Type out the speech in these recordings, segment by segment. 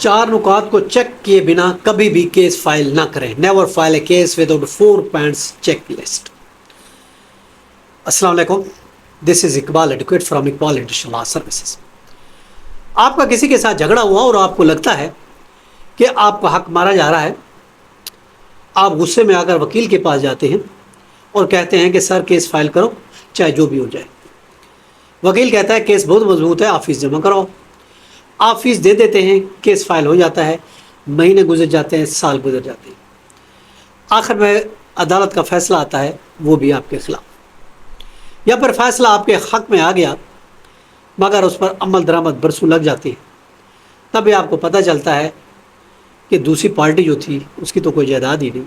चार नुकात को चेक किए बिना कभी भी केस फाइल ना करें। Never file a case without 4 points check list. अस्सलाम वालेकुम, this is Iqbal advocate from Iqbal international law services. आपका किसी के साथ झगड़ा हुआ और आपको लगता है कि आपका हक मारा जा रहा है, आप गुस्से में आकर वकील के पास जाते हैं और कहते हैं कि सर केस फाइल करो, चाहे जो भी हो जाए। वकील कहता है केस बहुत मजबूत है, आप फीस जमा कराओ। आप फीस दे देते हैं, केस फाइल हो जाता है, महीने गुजर जाते हैं, साल गुजर जाते हैं, आखिर में अदालत का फैसला आता है, वो भी आपके खिलाफ। या फिर फैसला आपके हक में आ गया मगर उस पर अमल दरामद बरसों लग जाती है। तभी आपको पता चलता है कि दूसरी पार्टी जो थी उसकी तो कोई जायदाद ही नहीं।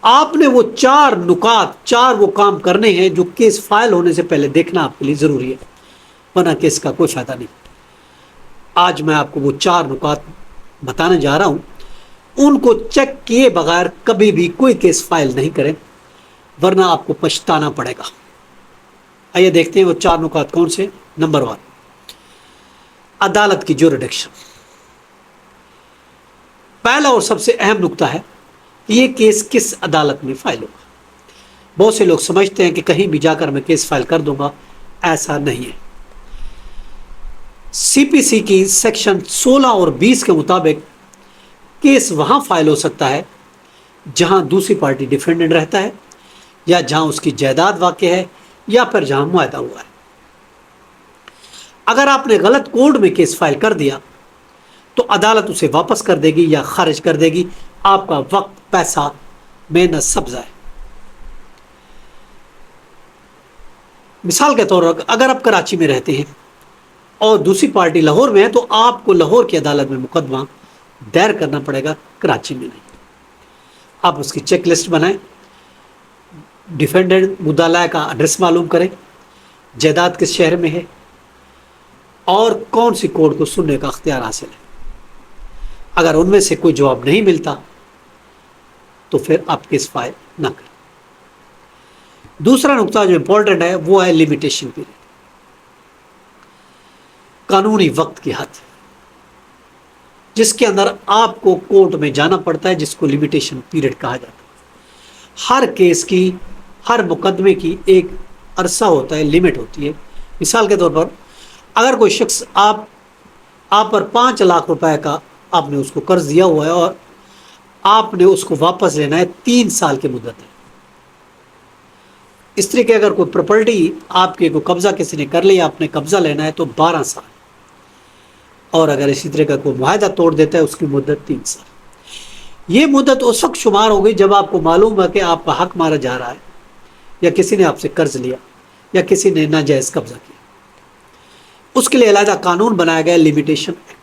आपने वो चार नुकात, चार वो काम करने हैं जो केस फाइल होने से पहले देखना आपके लिए ज़रूरी है, वरना केस का कोई फ़ायदा नहीं। आज मैं आपको वो चार नुकात बताने जा रहा हूं। उनको चेक किए बगैर कभी भी कोई केस फाइल नहीं करें, वरना आपको पछताना पड़ेगा। आइए देखते हैं वो चार नुकात कौन से। नंबर 1, अदालत की ज्यूरिडिक्शन। पहला और सबसे अहम नुकता है कि ये केस किस अदालत में फाइल होगा। बहुत से लोग समझते हैं कि कहीं भी जाकर मैं केस फाइल कर दूंगा, ऐसा नहीं है। सीपीसी की सेक्शन 16 और 20 के मुताबिक केस वहां फाइल हो सकता है जहां दूसरी पार्टी डिफेंडेंट रहता है, या जहां उसकी जायदाद वाक़ है, या फिर जहां मुआहदा हुआ है। अगर आपने गलत कोर्ट में केस फाइल कर दिया तो अदालत उसे वापस कर देगी या खारिज कर देगी। आपका वक्त, पैसा, मेहनत सब जाए। मिसाल के तौर पर अगर आप कराची में रहते हैं और दूसरी पार्टी लाहौर में है, तो आपको लाहौर की अदालत में मुकदमा दायर करना पड़ेगा, कराची में नहीं। आप उसकी चेक लिस्ट बनाएं, डिफेंडेंट मुद्दाला का एड्रेस मालूम करें, जायदाद किस शहर में है और कौन सी कोर्ट को सुनने का अख्तियार हासिल है। अगर उनमें से कोई जवाब नहीं मिलता तो फिर आप केस फाइल ना करें। दूसरा नुकता जो इंपॉर्टेंट है वो है लिमिटेशन पीरियड, कानूनी वक्त की हद, जिसके अंदर आपको कोर्ट में जाना पड़ता है, जिसको लिमिटेशन पीरियड कहा जाता है। हर केस की, हर मुकदमे की एक अरसा होता है, लिमिट होती है। मिसाल के तौर पर अगर कोई शख्स आप पर 5 लाख रुपए का आपने उसको कर्ज दिया हुआ है और आपने उसको वापस लेना है, 3 साल की मुद्दत है। इस तरीके अगर कोई प्रॉपर्टी आपके को कब्जा किसी ने कर लिया, आपने कब्जा लेना है तो 12 साल, और अगर इसी तरह का कोई मुआहदा तोड़ देता है उसकी मुद्दत 3 साल। ये मुद्दत उस वक्त शुमार हो गई जब आपको मालूम है कि आपका हक मारा जा रहा है, या किसी ने आपसे कर्ज लिया, या किसी ने नाजायज कब्जा किया। उसके लिए अलग कानून बनाया गया, लिमिटेशन एक्ट।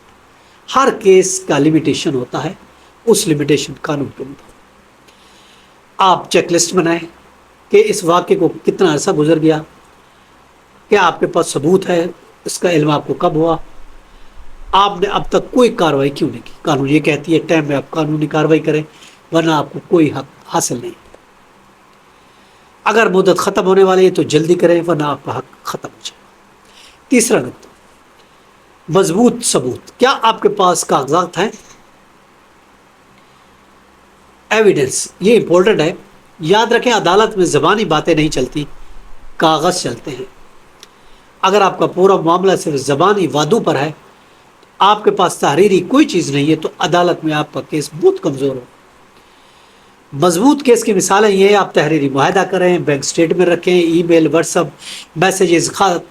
हर केस का लिमिटेशन होता है, उस लिमिटेशन कानून के मुताबिक आप चेकलिस्ट बनाएं कि इस वाक़े को कितना अरसा गुजर गया, क्या आपके पास सबूत है, इसका इल्म आपको कब हुआ, आपने अब तक कोई कार्रवाई क्यों नहीं की। कानून ये कहती है टाइम में आप कानूनी कार्रवाई करें, वरना आपको कोई हक हासिल नहीं। अगर मुद्दत ख़त्म होने वाली है तो जल्दी करें, वरना आपका हक ख़त्म हो जाए। तीसरा नुकता, मजबूत सबूत। क्या आपके पास कागजात हैं, एविडेंस। ये इंपॉर्टेंट है, याद रखें अदालत में ज़बानी बातें नहीं चलती, कागज़ चलते हैं। अगर आपका पूरा मामला सिर्फ ज़बानी वादों पर है, आपके पास तहरीरी कोई चीज़ नहीं है, तो अदालत में आपका केस बहुत कमज़ोर हो। मजबूत केस की मिसालें ये है, आप तहरीरी मुआहदा करें, बैंक स्टेटमेंट रखें, ईमेल, व्हाट्सअप मैसेजेस, खत,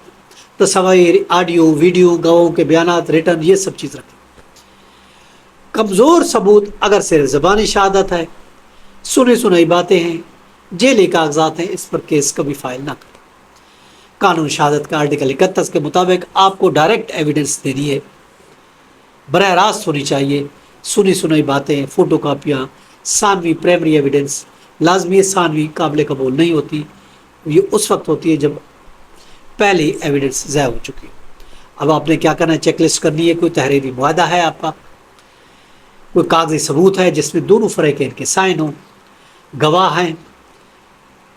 तस्वीर, ऑडियो, वीडियो, गवाहों के बयानात, रिटर्न, ये सब चीज़ रखें। कमज़ोर सबूत अगर सिर्फ ज़बानी शहादत है, सुनी सुनाई बातें हैं, जेली कागजात हैं, इस पर केस कभी फाइल ना करें। कानून शहादत का आर्टिकल 31 के मुताबिक आपको डायरेक्ट एविडेंस देनी है, बरह रास्त होनी चाहिए। सुनी सुनाई बातें, फ़ोटो कापियाँ, सानवी प्राइमरी एविडेंस लाजमी है, सानवी काबिल कबूल नहीं होती। ये उस वक्त होती है जब पहली एविडेंस ज़ाया हो चुकी है। अब आपने क्या करना है, चेकलिस्ट करनी है। कोई तहरीरी मुआहदा है आपका, कोई कागजी सबूत है जिसमें दोनों फ़रीक़ैन के साइन हों, गवाह हैं।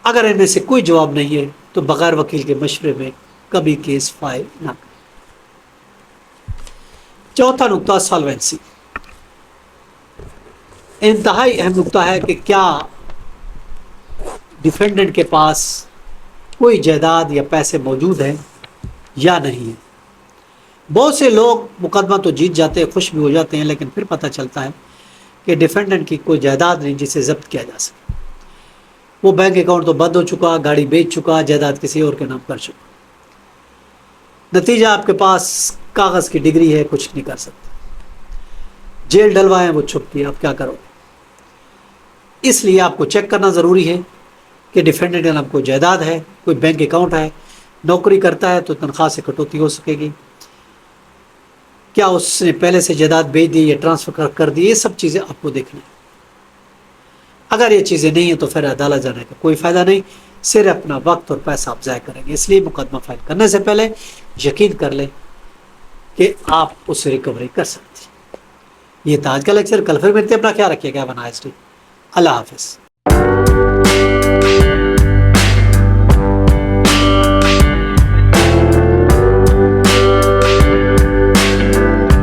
अगर इनमें से कोई जवाब नहीं है तो बग़ैर वकील के मशवरे में कभी केस फाइल ना करें। چوتھا نقطہ سالوینسی، انتہائی اہم نقطہ ہے کہ کیا ڈیفینڈنٹ کے پاس کوئی جائیداد یا پیسے موجود ہیں یا نہیں ہے۔ بہت سے لوگ مقدمہ تو جیت جاتے ہیں، خوش بھی ہو جاتے ہیں، لیکن پھر پتہ چلتا ہے کہ ڈیفینڈنٹ کی کوئی جائیداد نہیں جسے ضبط کیا جا سکے۔ وہ بینک اکاؤنٹ تو بند ہو چکا، گاڑی بیچ چکا، جائیداد کسی اور کے نام کر چکا۔ نتیجہ آپ کے پاس کاغذ کی ڈگری ہے، کچھ نہیں کر سکتے، جیل ڈلوائیں وہ چھپتی ہے، آپ کیا کرو گے؟ اس لیے آپ کو چیک کرنا ضروری ہے کہ ڈیفینڈنٹ کے نام کوئی جائیداد ہے، کوئی بینک اکاؤنٹ ہے، نوکری کرتا ہے تو تنخواہ سے کٹوتی ہو سکے گی، کیا اس نے پہلے سے جائیداد بیچ دی یا ٹرانسفر کر دی، یہ سب چیزیں آپ کو دیکھنا ہے۔ اگر یہ چیزیں نہیں ہیں تو پھر عدالت جانے کا کوئی فائدہ نہیں، صرف اپنا وقت اور پیسہ آپ ضائع کریں گے۔ اس لیے مقدمہ فائل کرنے سے پہلے یقین کر لیں کہ آپ اس سے ریکوری کر سکتے ہیں۔ یہ تھا آج کا لیکچر، کل پھر ملتے ہیں، اپنا خیال رکھیے گا، اللہ حافظ۔